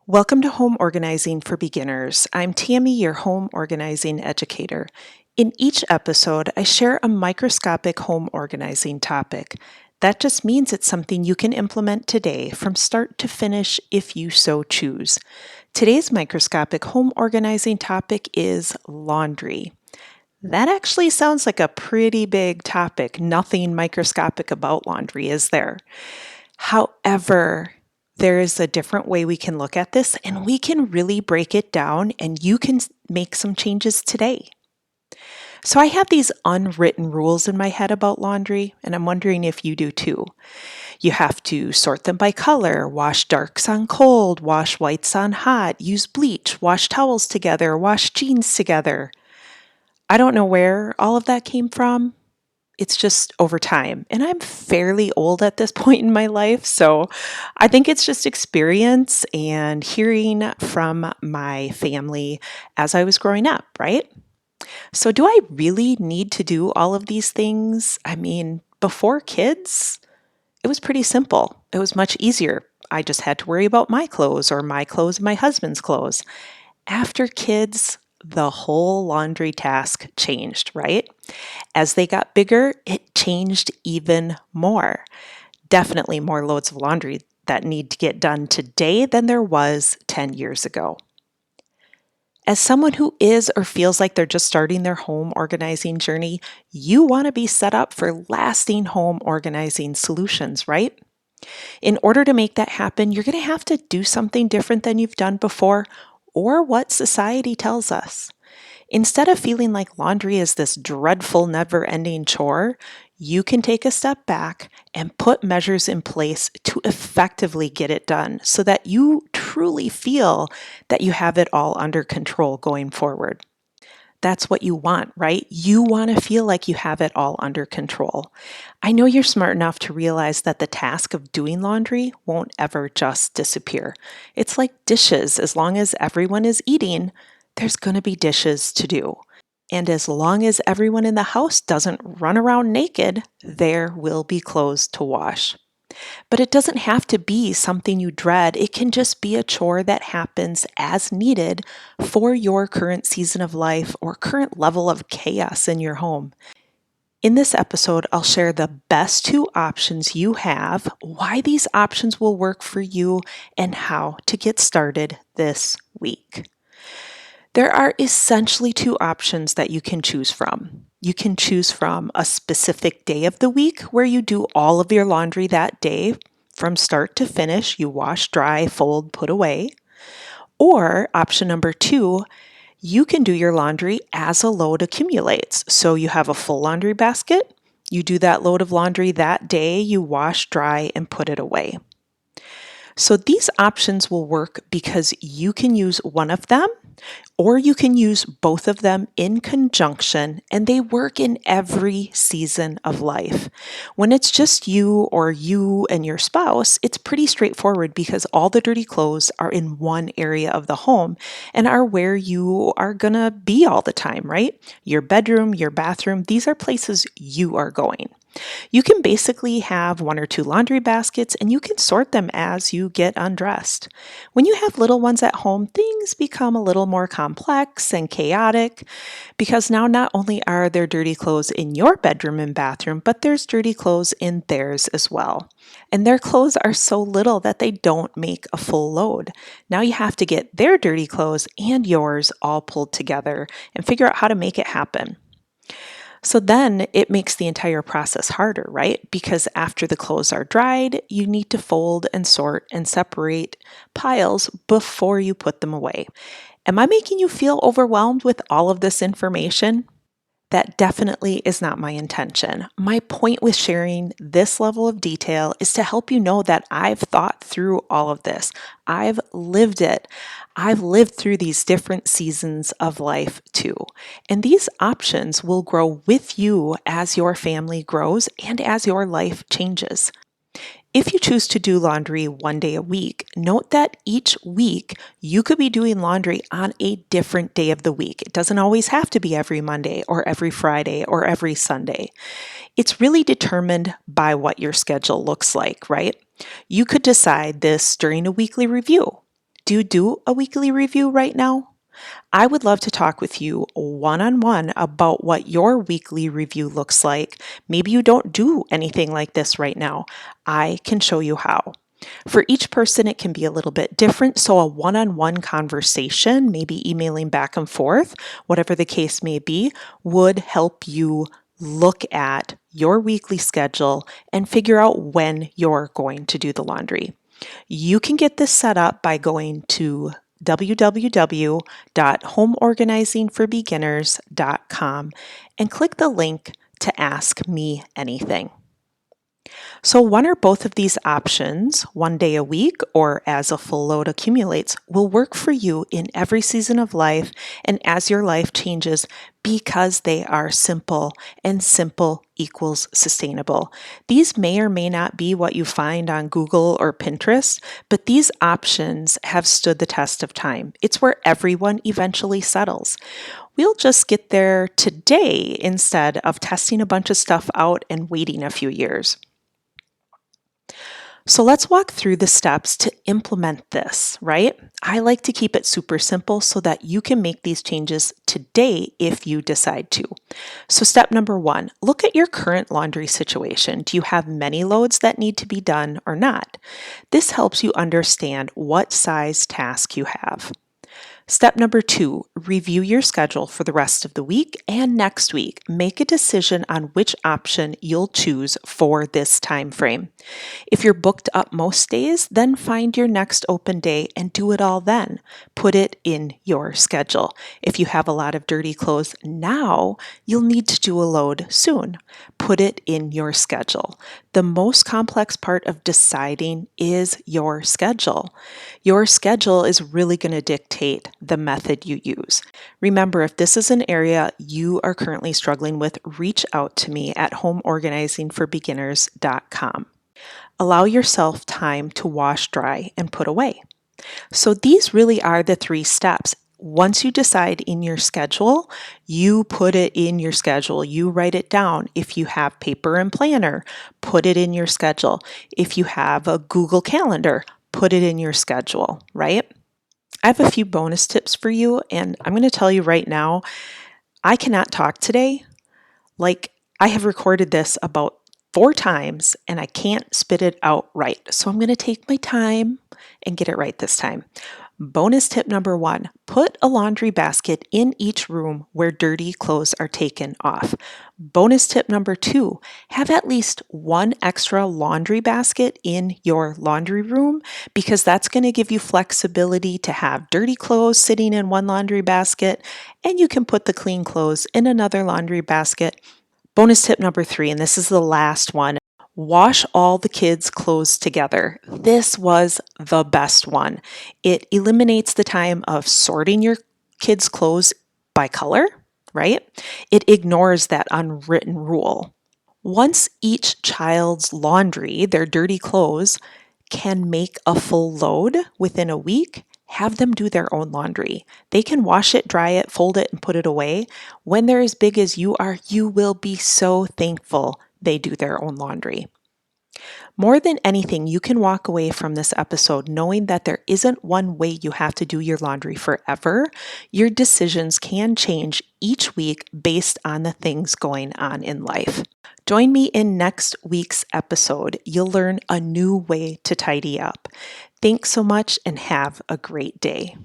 Welcome to Home Organizing for Beginners. I'm Tammy, your home organizing educator. In each episode, I share a microscopic home organizing topic. That just means it's something you can implement today from start to finish if you so choose. Today's microscopic home organizing topic is laundry. That actually sounds like a pretty big topic. Nothing microscopic about laundry, is there? However, there is a different way we can look at this, and we can really break it down, and you can make some changes today. So, I have these unwritten rules in my head about laundry, and I'm wondering if you do too. You have to sort them by color, wash darks on cold, wash whites on hot, use bleach, wash towels together, wash jeans together. I don't know where all of that came from. It's just over time. And I'm fairly old at this point in my life, so I think it's just experience and hearing from my family as I was growing up, right? So, do I really need to do all of these things? I mean, before kids, it was pretty simple. It was much easier. I just had to worry about my clothes or my clothes and my husband's clothes. After kids, the whole laundry task changed, right? As they got bigger, it changed even more. Definitely more loads of laundry that need to get done today than there was 10 years ago. As someone who is or feels like they're just starting their home organizing journey, you want to be set up for lasting home organizing solutions, right? In order to make that happen, you're going to have to do something different than you've done before or what society tells us. Instead of feeling like laundry is this dreadful, never ending chore, you can take a step back and put measures in place to effectively get it done so that you truly feel that you have it all under control going forward. That's what you want, right? You want to feel like you have it all under control. I know you're smart enough to realize that the task of doing laundry won't ever just disappear. It's like dishes. As long as everyone is eating, there's going to be dishes to do. And as long as everyone in the house doesn't run around naked, there will be clothes to wash. But it doesn't have to be something you dread. It can just be a chore that happens as needed for your current season of life or current level of chaos in your home. In this episode, I'll share the best two options you have, why these options will work for you, and how to get started this week. There are essentially two options that you can choose from. You can choose from a specific day of the week where you do all of your laundry that day from start to finish. You wash, dry, fold, put away. Or option number two, you can do your laundry as a load accumulates. So you have a full laundry basket. You do that load of laundry that day. You wash, dry, and put it away. So these options will work because you can use one of them or you can use both of them in conjunction, and they work in every season of life. When it's just you or you and your spouse, it's pretty straightforward because all the dirty clothes are in one area of the home and are where you are going to be all the time, right? Your bedroom, your bathroom, these are places you are going. You can basically have one or two laundry baskets and you can sort them as you get undressed. When you have little ones at home, things become a little more complex and chaotic because now not only are there dirty clothes in your bedroom and bathroom, but there's dirty clothes in theirs as well. And their clothes are so little that they don't make a full load. Now you have to get their dirty clothes and yours all pulled together and figure out how to make it happen. So then it makes the entire process harder, right? Because after the clothes are dried, you need to fold and sort and separate piles before you put them away. Am I making you feel overwhelmed with all of this information? That definitely is not my intention. My point with sharing this level of detail is to help you know that I've thought through all of this. I've lived it. I've lived through these different seasons of life too. And these options will grow with you as your family grows and as your life changes. If you choose to do laundry one day a week, note that each week you could be doing laundry on a different day of the week. It doesn't always have to be every Monday or every Friday or every Sunday. It's really determined by what your schedule looks like, right? You could decide this during a weekly review. Do you do a weekly review right now? I would love to talk with you one-on-one about what your weekly review looks like. Maybe you don't do anything like this right now. I can show you how. For each person, it can be a little bit different. So, a one-on-one conversation, maybe emailing back and forth, whatever the case may be, would help you look at your weekly schedule and figure out when you're going to do the laundry. You can get this set up by going to www.homeorganizingforbeginners.com and click the link to ask me anything. So, one or both of these options, one day a week or as a full load accumulates, will work for you in every season of life and as your life changes because they are simple and simple equals sustainable. These may or may not be what you find on Google or Pinterest, but these options have stood the test of time. It's where everyone eventually settles. We'll just get there today instead of testing a bunch of stuff out and waiting a few years. So let's walk through the steps to implement this, right? I like to keep it super simple so that you can make these changes today if you decide to. So step number 1, look at your current laundry situation. Do you have many loads that need to be done or not? This helps you understand what size task you have. Step number 2, review your schedule for the rest of the week and next week. Make a decision on which option you'll choose for this time frame. If you're booked up most days, then find your next open day and do it all then. Put it in your schedule. If you have a lot of dirty clothes now, you'll need to do a load soon. Put it in your schedule. The most complex part of deciding is your schedule. Your schedule is really going to dictate the method you use. Remember, if this is an area you are currently struggling with, reach out to me at homeorganizingforbeginners.com. Allow yourself time to wash, dry, and put away. So these really are the 3 steps. Once you decide in your schedule, you put it in your schedule. You write it down. If you have paper and planner, put it in your schedule. If you have a Google Calendar, put it in your schedule, right? I have a few bonus tips for you, and I'm going to tell you right now, I cannot talk today. Like, I have recorded this about 4 times and I can't spit it out right. So I'm going to take my time and get it right this time. Bonus tip number 1, put a laundry basket in each room where dirty clothes are taken off. Bonus tip number 2, have at least 1 extra laundry basket in your laundry room because that's going to give you flexibility to have dirty clothes sitting in one laundry basket and you can put the clean clothes in another laundry basket. Bonus tip number 3, and this is the last one. Wash all the kids' clothes together. This was the best one. It eliminates the time of sorting your kids' clothes by color, right? It ignores that unwritten rule. Once each child's laundry, their dirty clothes, can make a full load within a week, have them do their own laundry. They can wash it, dry it, fold it, and put it away. When they're as big as you are, you will be so thankful they do their own laundry. More than anything, you can walk away from this episode knowing that there isn't one way you have to do your laundry forever. Your decisions can change each week based on the things going on in life. Join me in next week's episode. You'll learn a new way to tidy up. Thanks so much and have a great day.